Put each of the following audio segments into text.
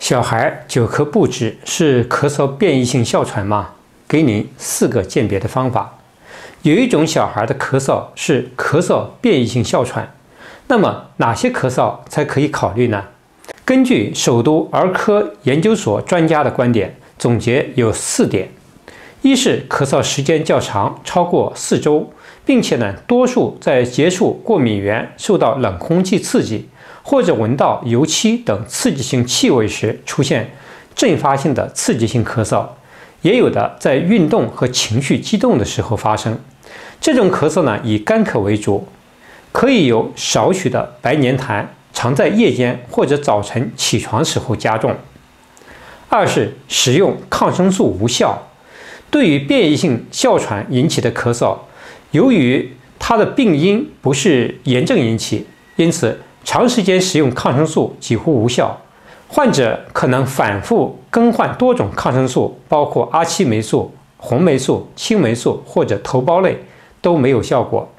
小孩久咳不止是咳嗽变异性哮喘吗？给您4个鉴别的方法。有一种小孩的咳嗽是咳嗽变异性哮喘，那么哪些咳嗽才可以考虑呢？根据首都儿科研究所专家的观点，总结有4点：一是咳嗽时间较长，超过4周，并且多数在结束过敏源受到冷空气刺激，或者闻到油漆等刺激性气味时出现阵发性的刺激性咳嗽，也有的在运动和情绪激动的时候发生。这种咳嗽以干咳为主，可以有少许的白黏痰，常在夜间或者早晨起床时候加重。二是使用抗生素无效。对于变异性哮喘引起的咳嗽，由于它的病因不是炎症引起，因此长时间使用抗生素几乎无效。患者可能反复更换多种抗生素，包括阿奇霉素、红霉素、青霉素或者头孢类，都没有效果。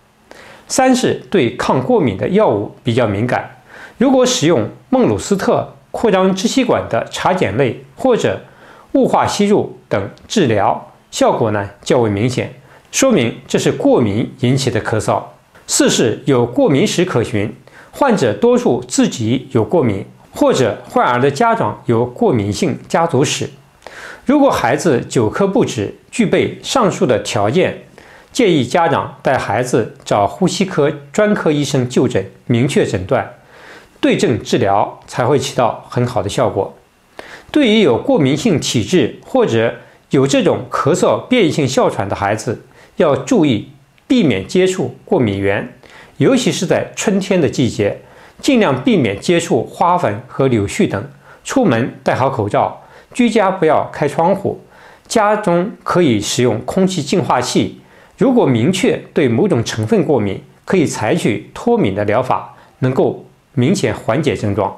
三是对抗过敏的药物比较敏感，如果使用孟鲁斯特扩张支气管的茶碱类或者雾化吸入等治疗，效果较为明显，说明这是过敏引起的咳嗽。四是有过敏史可循，患者多数自己有过敏，或者患儿的家长有过敏性家族史。如果孩子久咳不止，具备上述的条件，建议家长带孩子找呼吸科专科医生就诊，明确诊断，对症治疗才会起到很好的效果。对于有过敏性体质或者有这种咳嗽变异性哮喘的孩子，要注意避免接触过敏源，尤其是在春天的季节，尽量避免接触花粉和柳絮等，出门戴好口罩，居家不要开窗户，家中可以使用空气净化器。如果明确对某种成分过敏，可以采取脱敏的疗法，能够明显缓解症状。